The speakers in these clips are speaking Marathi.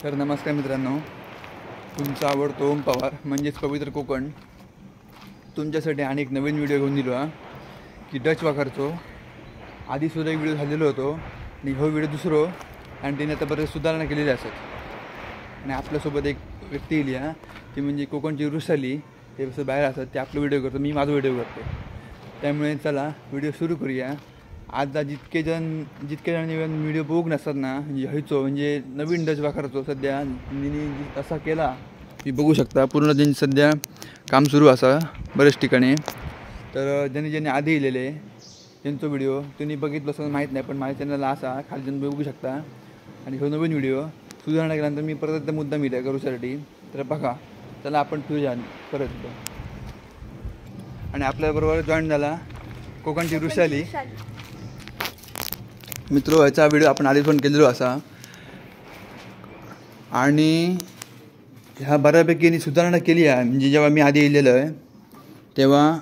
तर नमस्कार मित्रांनो, तुमचा आवडतो ओम पवार म्हणजेच पवित्र कोकण तुमच्यासाठी अनेक नवीन व्हिडिओ घेऊन दिलो हा की डच वाकारचो आधी सुद्धा एक व्हिडिओ झालेलो होतो आणि हो व्हिडिओ दुसरो आणि तिने आता बरेच सुधारणा केलेली असत आणि आपल्यासोबत एक व्यक्ती येईल हा ती म्हणजे कोकणची वृषाली ते कसं बाहेर असतात ते आपलं व्हिडिओ करतो, मी माझा व्हिडिओ करतो. त्यामुळे चला व्हिडिओ सुरू करूया. आता जितके जण व्हिडिओ बघूक नसतात ना ह्याचो म्हणजे नवीन डच वाकारचो सध्या असा केला की बघू शकता पूर्ण त्यांनी सध्या काम सुरू असा बरेच ठिकाणी. तर ज्यांनी आधी येलेले त्यांचा व्हिडिओ तुम्ही बघितलं असं माहीत नाही, पण माझ्या चॅनलला असा खाली जाऊन बघू शकता. आणि हो नवीन व्हिडिओ सुधारणा केल्यानंतर मी परत एकदा मुद्दा मिळाला करूसाठी. तर बघा चला आपण ठेवूया परत. आणि आपल्याबरोबर जॉईन झाला कोकणची वृषाली मित्र. ह्याचा व्हिडिओ आपण आधी पण केलेलो असा आणि ह्या बऱ्यापैकी सुधारणा केली आहे. म्हणजे जेव्हा मी आधी येलेलो आहे तेव्हा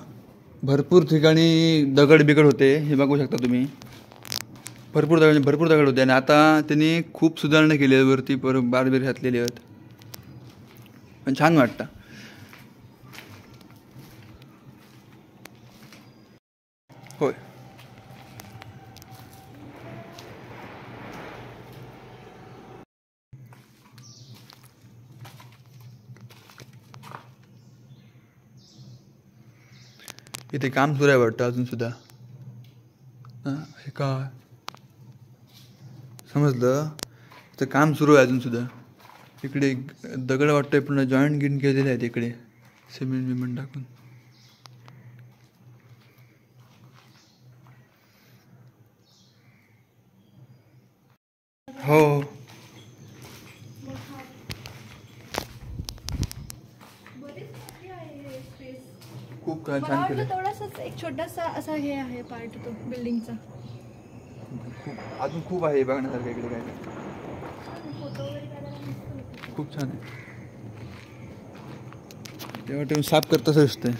भरपूर ठिकाणी दगड बिगड होते, हे बघू शकता तुम्ही. भरपूर दगड होते आणि आता त्यांनी खूप सुधारणा केली आहे. वरती बारबीर घातलेली आहेत पण छान वाटतं. होय, इथे काम सुरू आहे वाटतं अजून सुद्धा. हे काय समजलं तर काम सुरू आहे अजून सुद्धा. इकडे दगड वाटतंय पूर्ण जॉईंट गिन केलेले आहेत इकडे सिमेंट टाकून. हो खूप छान केलं. थोडासा एक छोटासा असा हे आहे पार्ट तो बिल्डिंगचा. अजून खूप आहे बघण्यासारखं इकडे. काय खूप छान आहे. तेव्हा तुम्ही साफ करताच दिसतंय.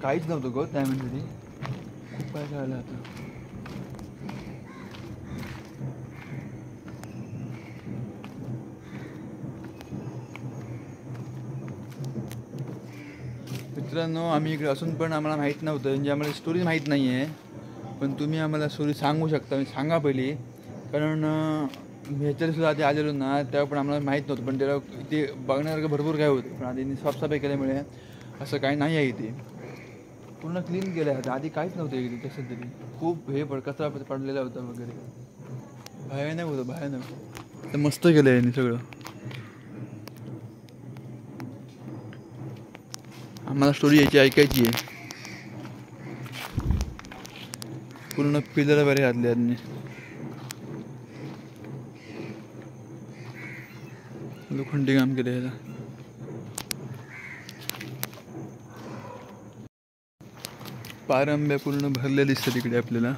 काहीच नव्हतं गो त्यामध्ये. खूप काय कळलं आता. मित्रांनो, आम्ही इकडे असून पण आम्हाला माहीत नव्हतं, म्हणजे आम्हाला स्टोरी माहीत नाही आहे. पण तुम्ही आम्हाला स्टोरी सांगू शकता, सांगा पहिली. कारण ह्याच्यासुद्धा आधी आलेलो ना तेव्हा पण आम्हाला माहीत नव्हतं. पण त्याला ते बघण्यासारखं भरपूर काय होतं, पण आधी साफसफाई केल्यामुळे असं काही नाही आहे. इथे पूर्ण क्लीन केलं आहे. आधी काहीच नव्हतं इकडे. कसं तरी खूप हे कचरा पडलेला होता वगैरे. भयानक होतं, भयानक. तर मस्त केलं आहे सगळं. आम्हाला स्टोरी याची ऐकायची आहे. पूर्ण पिलर वगैरे घातले यांनी. लोखंडी काम केलं याला. पारंब्या पूर्ण भरल्या दिसतात इकडे आपल्याला.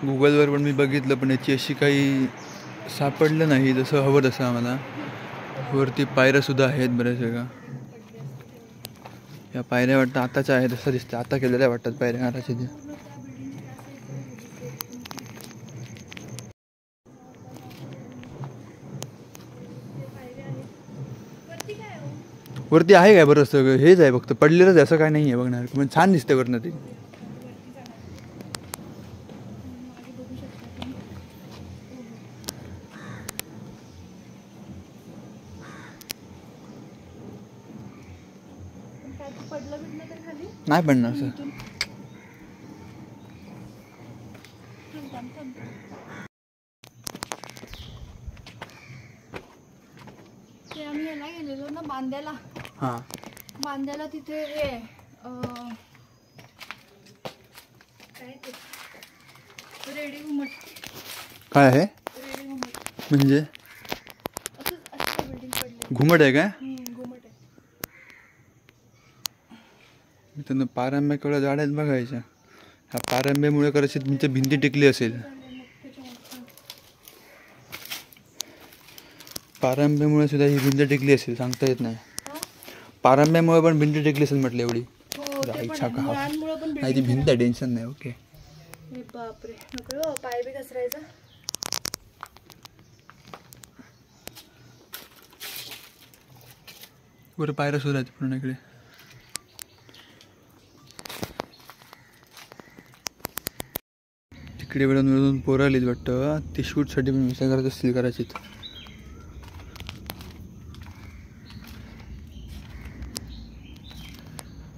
गुगलवर पण मी बघितलं पण याची अशी काही सापडलं नाही जसं हवं तसं आम्हाला. वरती पायऱ्या सुद्धा आहेत बऱ्याच वेळा. या पायऱ्या वाटतं आताच्या आहेत असं दिसतं. आता केलेल्या वाटतात पायऱ्या आताच्या. त्या वरती आहे काय बरं सगळं हेच आहे फक्त पडलेलंच आहे, असं काय नाही आहे बघणार. पण छान दिसते वरनं ते. नाही पडणार असं. ते आम्ही याला गेलेलो ना बांद्याला. हां, बांद्याला तिथे हे काय ते रेडी घुमट. काय आहे रेडी घुमट म्हणजे? असं बिल्डिंग पडली. घुमट आहे काय? घुमट आहे. मित्रांनो पारंब्या केवढ्या झाड आहेत बघायच्या. ह्या पारंब्यामुळे कदाचित तुमच्या भिंती टेकली असेल. पारंब्यामुळे सुद्धा ही भिंत टेकली असेल, सांगता येत नाही. पारंब्यामुळे पण भिंत टेकली असेल म्हटलं एवढी. नाही ती भिंत आहे, टेन्शन नाही. ओके. बापरे नको पाय बी घसरायचा. बरं पायऱ्या सुरू आहेत पूर्ण इकडे. तिकडे वेळून पोरं आलीत वाटतं. ते शूटसाठी पण विचार करत असतील कदाचित.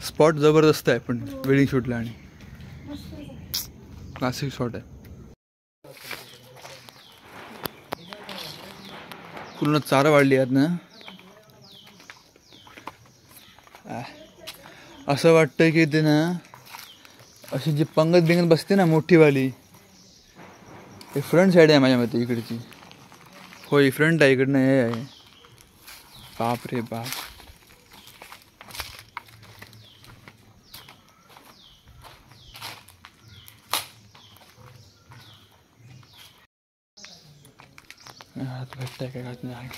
स्पॉट जबरदस्त आहे पण वेडिंग शूटला आणि क्लासिक शॉट आहे. पूर्ण चारा वाढली आहेत ना. असं वाटतं की ते ना अशी जी पंगत बिंगत बसते ना मोठीवाली, हे फ्रंट साईड आहे माझ्या मते इकडची. होय फ्रंट आहे, इकडनं हे आहे. बाप रे बाप. हात भेटताय काय घात नाही.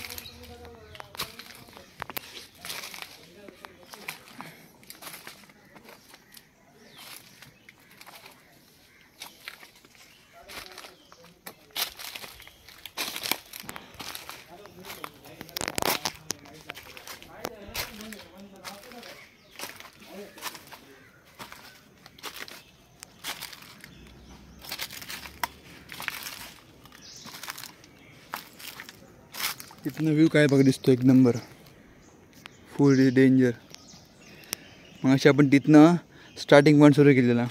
तिथनं व्ह्यू काय बघ दिसतो, एक नंबर. फुल डेंजर. मग अशी आपण तिथनं स्टार्टिंग पॉईंट सुरू केलेला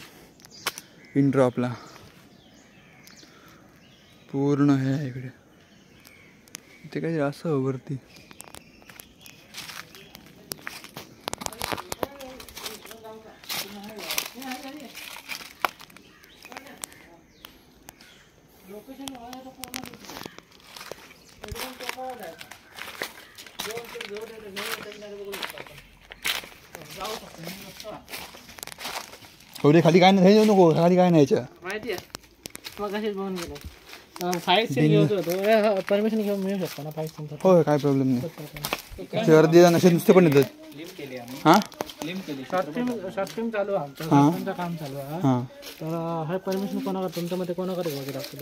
इंट्रो आपला. पूर्ण हे आहे इकडे. ते काय असं वरती एवढे खाली काय नाही नको. खाली काय नाही माहिती आहे मग असेच बघून गेलो. फाईट सीन घेऊन होतो. परमिशन घेऊन मिळू शकतो ना फाईट सीन? हो काय प्रॉब्लेम नाही. गर्दी नसेल नुसते पण येतात. हां शॉर्ट फिल्म चालू आहे आमचं. शॉर्ट काम चालू आहे. हां तर हे परमिशन कोणाकडे तुमच्यामध्ये कोणाकडे वगैरे लागतं?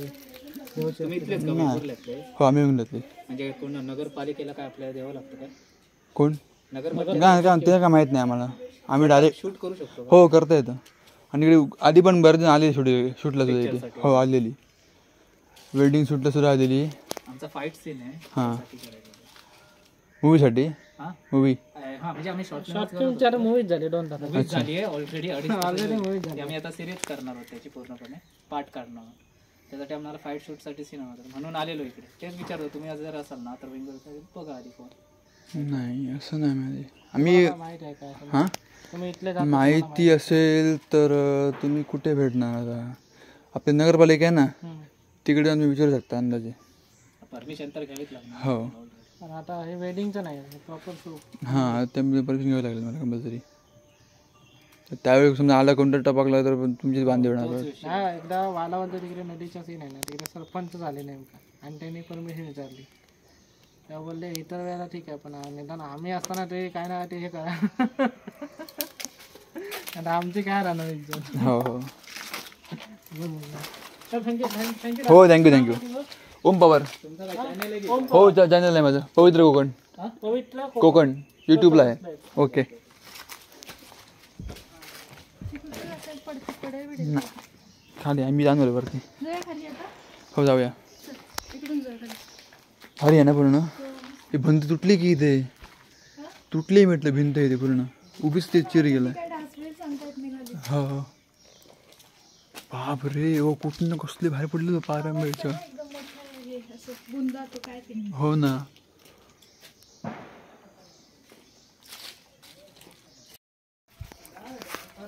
हो आम्ही येऊन घेतले. म्हणजे कोण नगरपालिकेला काय आपल्याला द्यावं लागतं काय? कोण नगरपालिका काय ते काय माहीत नाही आम्हाला. आम्ही डायरेक्ट शूट करू शकतो. हो करता येतं. आणि इकडे आधी पण बरेच जण आले शूटला सुद्धा इथे. हो आलेली वेल्डिंग शूटला सुद्धा आलेली. आमचा फाईट सीन आहे. हां मूवीसाठी. मूवी म्हणजे आम्ही शॉर्ट फिल्मच्या मूवीज झाली 2 तास मूवीज झाली आहे ऑलरेडी. ऑलरेडी मूवीज झाली. आम्ही आता सिरीज करणार आहोत त्याची पूर्णपणे पार्ट काढणार आहोत. त्यासाठी आम्हाला फाईट शूटसाठी सीन हवा म्हणून आलेलो इकडे. तेच विचारतो तुम्ही जर असाल ना तर बेंगलोर बघा आधी फोन. नाही असं नाही माहिती. आम्ही माहिती आहे काय हां तुम्ही इथले माहिती असेल तर तुम्ही कुठे भेटणार आता? आपली नगरपालिका आहे ना तिकडे तुम्ही विचारू शकता अंदाजे. परमिशन तर घ्यावीच लागणार. हो पण आता हे वेडिंगचं नाही प्रॉपर शूट. हां त्यामुळे परमिशन घ्यावं लागेल मला कंपल्सरी. त्यावेळी समजा आला कोणता टपाकला तर तुमचीच बांधे होणार. हा एकदा वालावरच्या तिकडे नदीच्या सीन आहे ना तिकडे सरपंच झाले नेमका आणि त्यांनी परमिशन विचारली. तेव्हा बोलले इतर वेळेला ठीक आहे पण निदान आम्ही असताना ते काय ना ते हे करा. आता आमची काय राहणार इज्जत. हो हो थँक्यू. हो थँक्यू. ओम पवार हो चॅनल आहे माझं पवित्र कोकण. पवित्र कोकण यूट्यूबला आहे. ओके खाली आम्ही जाणार वरती. हो जाऊया. भारी आहे ना पूर्ण. ही भिंत तुटली की इथे तुटली म्हटलं भिंत इथे पूर्ण उभीच ते चिर गेला. हो हो बाप रे. हो कुठून कसले बाहेर पडले पारंब्याच्या. हो ना.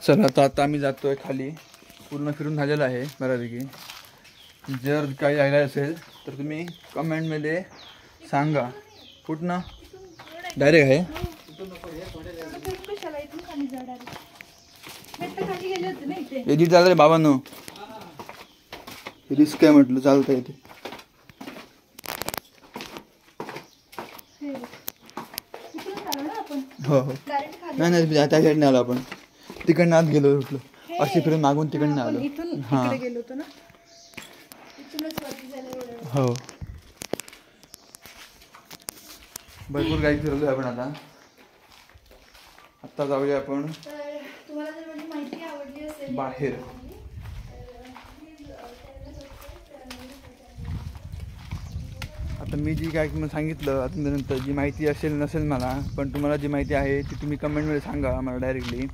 चला आता आम्ही जातोय खाली. पूर्ण फिरून झालेलं आहे बऱ्यापैकी. जर काही राहिलं असेल तर तुम्ही कमेंटमध्ये सांगा. कुठनं डायरेक्ट आहे एडिट झालं रे बाबांनो, रिस्क आहे म्हटलं, चालतं इथे. हो हो, नाही नाही त्या साईडने आलो आपण, तिकडनं आत गेलो म्हटलं, अशी फिरून मागून तिकडनं आलो. इथून हां इकडे गेलो होतो ना, इथूनच वरती झालं एवढं. हो, भरपूर काही फिरलो आपण आता जाऊया आपण तर तुम्हाला जर माझी माहिती आवडली असेल बाहेर. आता मी जी काय तुम्हाला सांगितलं आतापर्यंत, जी माहिती असेल नसेल मला, पण तुम्हाला जी माहिती आहे ती तुम्ही कमेंटमध्ये सांगा मला डायरेक्टली.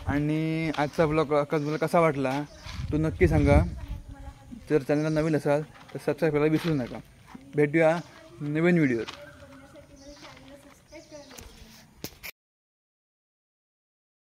आणि आजचा ब्लॉग तुम्हाला कसा वाटला तो नक्की सांगा. जर चॅनलला नवीन असाल तर सबस्क्राईब करायला विसरू नका. भेटूया नवीन व्हिडिओत.